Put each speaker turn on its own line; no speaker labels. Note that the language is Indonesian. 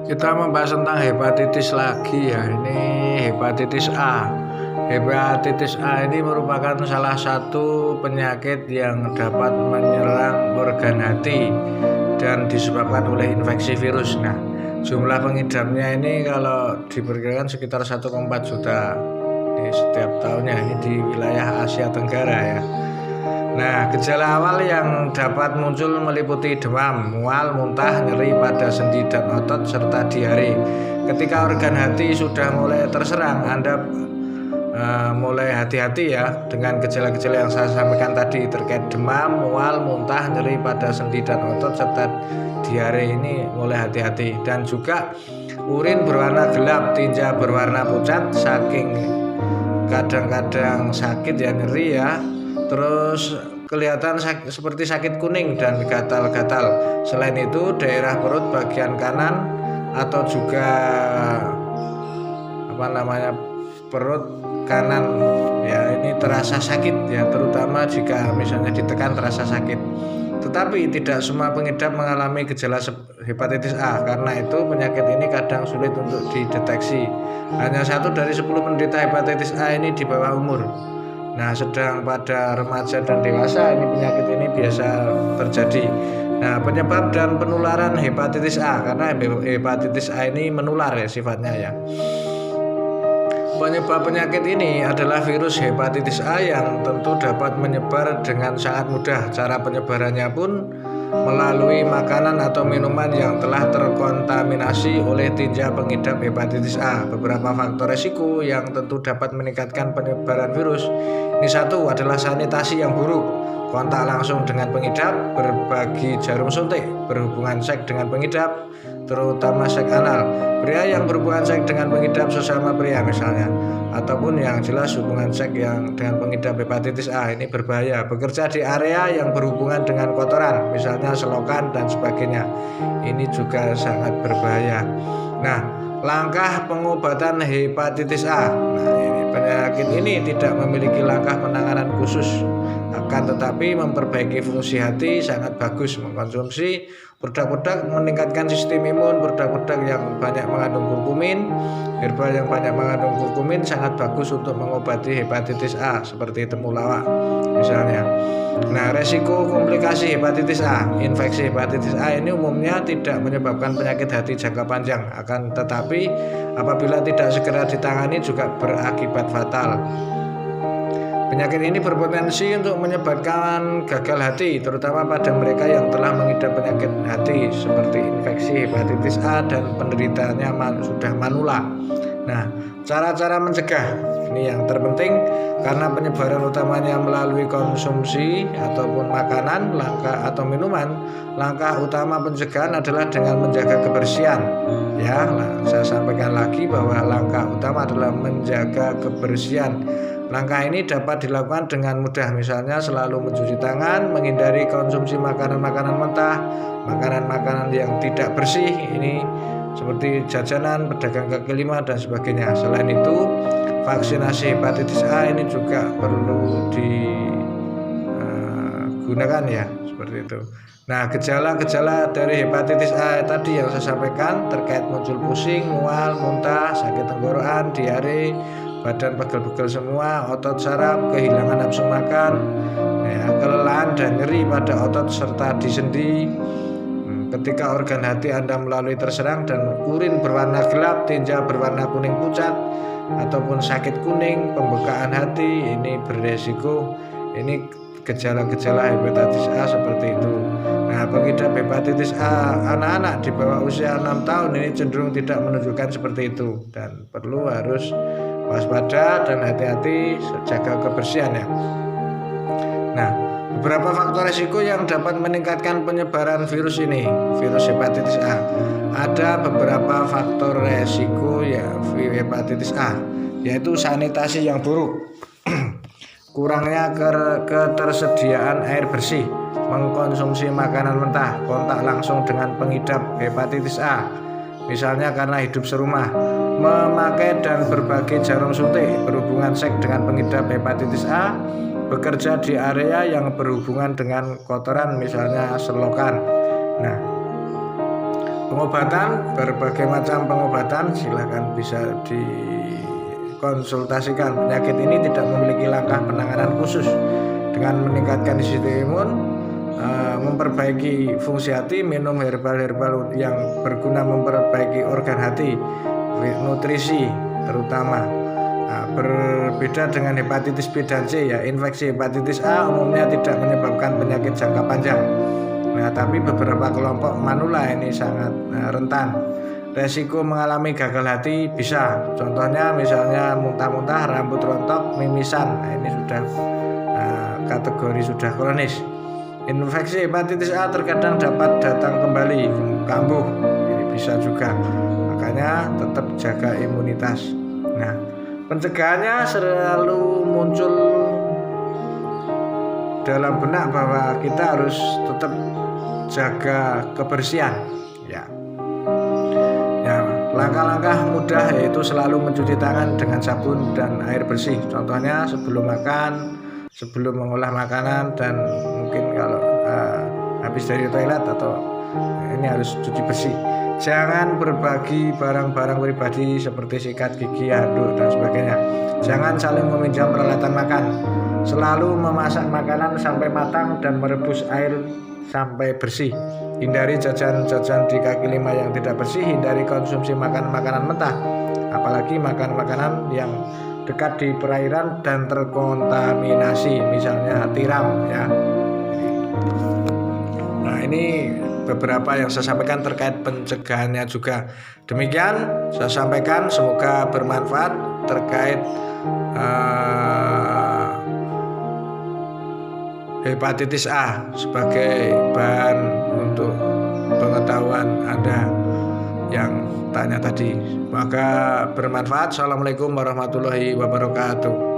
Kita membahas tentang hepatitis lagi ya. Ini hepatitis A. Hepatitis A ini merupakan salah satu penyakit yang dapat menyerang organ hati dan disebabkan oleh infeksi virus. Nah, jumlah pengidapnya ini kalau diperkirakan sekitar 1,4 juta di setiap tahunnya, ini di wilayah Asia Tenggara ya. Nah, gejala awal yang dapat muncul meliputi demam, mual, muntah, nyeri pada sendi dan otot, serta diare. Ketika organ hati sudah mulai terserang, Anda mulai hati-hati ya dengan gejala-gejala yang saya sampaikan tadi terkait demam, mual, muntah, nyeri pada sendi dan otot, serta diare. Ini mulai hati-hati. Dan juga urin berwarna gelap, tinja berwarna pucat, saking kadang-kadang sakit ya, nyeri ya. Terus kelihatan seperti sakit kuning dan gatal-gatal. Selain itu, daerah perut bagian kanan atau juga perut kanan ya, ini terasa sakit ya, terutama jika misalnya ditekan terasa sakit. Tetapi tidak semua pengidap mengalami gejala hepatitis A, karena itu penyakit ini kadang sulit untuk dideteksi. Hanya 1 dari 10 penderita hepatitis A ini di bawah umur. Nah, sedang pada remaja dan dewasa ini penyakit ini biasa terjadi. Nah, penyebab dan penularan hepatitis A, karena hepatitis A ini menular ya sifatnya ya. Penyebab penyakit ini adalah virus hepatitis A yang tentu dapat menyebar dengan sangat mudah. Cara penyebarannya pun melalui makanan atau minuman yang telah terkontaminasi oleh tinja pengidap hepatitis A. Beberapa faktor resiko yang tentu dapat meningkatkan penyebaran virus. Ini satu adalah sanitasi yang buruk, kontak langsung dengan pengidap, berbagi jarum suntik, berhubungan seks dengan pengidap, terutama seks anal. Pria yang berhubungan seks dengan pengidap sesama pria misalnya, ataupun yang jelas hubungan seks yang dengan pengidap hepatitis A ini berbahaya. Bekerja di area yang berhubungan dengan kotoran, misalnya selokan dan sebagainya, ini juga sangat berbahaya. Nah, langkah pengobatan hepatitis A. Nah, penyakit ini tidak memiliki langkah penanganan khusus, akan tetapi memperbaiki fungsi hati sangat bagus. Mengkonsumsi produk-produk meningkatkan sistem imun, produk-produk yang banyak mengandung kurkumin, herbal yang banyak mengandung kurkumin sangat bagus untuk mengobati hepatitis A, seperti temulawak misalnya. Nah, resiko komplikasi hepatitis A. Infeksi hepatitis A ini umumnya tidak menyebabkan penyakit hati jangka panjang, akan tetapi apabila tidak segera ditangani juga berakibat fatal. Penyakit ini berpotensi untuk menyebabkan gagal hati, terutama pada mereka yang telah mengidap penyakit hati seperti infeksi hepatitis A dan penderitaannya sudah manula. Nah, cara-cara mencegah ini yang terpenting, karena penyebaran utamanya melalui konsumsi ataupun makanan, langkah atau minuman. Langkah utama pencegahan adalah dengan menjaga kebersihan. Ya, saya sampaikan lagi bahwa langkah utama adalah menjaga kebersihan. Langkah ini dapat dilakukan dengan mudah, misalnya selalu mencuci tangan, menghindari konsumsi makanan-makanan mentah, makanan-makanan yang tidak bersih, ini seperti jajanan, pedagang kaki lima dan sebagainya. Selain itu, vaksinasi hepatitis A ini juga perlu digunakan ya, seperti itu. Nah, gejala-gejala dari hepatitis A tadi yang saya sampaikan terkait muncul pusing, mual, muntah, sakit tenggorokan, diare, badan pegel-pegel semua, otot saraf, kehilangan nafsu makan, ya, kelelahan dan nyeri pada otot serta di sendi. Ketika organ hati Anda melalui terserang dan urin berwarna gelap, tinja berwarna kuning pucat, ataupun sakit kuning, pembukaan hati, ini beresiko. Ini gejala-gejala hepatitis A seperti itu. Nah, pengidap hepatitis A anak-anak di bawah usia 6 tahun ini cenderung tidak menunjukkan seperti itu, dan perlu harus waspada dan hati-hati, jaga kebersihan ya. Nah, beberapa faktor resiko yang dapat meningkatkan penyebaran virus ini, virus hepatitis A. Ada beberapa faktor resiko ya hepatitis A, yaitu sanitasi yang buruk, kurangnya ketersediaan air bersih, mengkonsumsi makanan mentah, kontak langsung dengan pengidap hepatitis A, misalnya karena hidup serumah, memakai dan berbagi jarum suntik, berhubungan seks dengan pengidap hepatitis A, bekerja di area yang berhubungan dengan kotoran misalnya selokan. Nah, Pengobatan, berbagai macam pengobatan silakan bisa dikonsultasikan. Penyakit ini tidak memiliki langkah penanganan khusus. Dengan meningkatkan sistem imun, memperbaiki fungsi hati, minum herbal-herbal yang berguna memperbaiki organ hati, nutrisi terutama. Berbeda dengan hepatitis B dan C ya, infeksi hepatitis A umumnya tidak menyebabkan penyakit jangka panjang. Nah, tapi beberapa kelompok manula ini sangat rentan. Resiko mengalami gagal hati bisa. Contohnya misalnya muntah-muntah, rambut rontok, mimisan. Nah, ini sudah kategori sudah kronis. Infeksi hepatitis A terkadang dapat datang kembali, kambuh. Ini bisa juga. Makanya tetap jaga imunitas. Nah, pencegahannya selalu muncul dalam benak bahwa kita harus tetap jaga kebersihan ya. Langkah-langkah mudah yaitu selalu mencuci tangan dengan sabun dan air bersih. Contohnya sebelum makan, sebelum mengolah makanan, dan mungkin kalau habis dari toilet atau ini harus cuci bersih. Jangan berbagi barang-barang pribadi seperti sikat gigi, handuk dan sebagainya. Jangan saling meminjam peralatan makan. Selalu memasak makanan sampai matang dan merebus air sampai bersih. Hindari jajan-jajan di kaki lima yang tidak bersih. Hindari konsumsi makanan mentah, apalagi makan makanan yang dekat di perairan dan terkontaminasi, misalnya tiram ya. Nah, ini beberapa yang saya sampaikan terkait pencegahannya juga. Demikian saya sampaikan, semoga bermanfaat terkait hepatitis A sebagai bahan untuk pengetahuan Anda yang tanya tadi. Semoga bermanfaat. Assalamualaikum warahmatullahi wabarakatuh.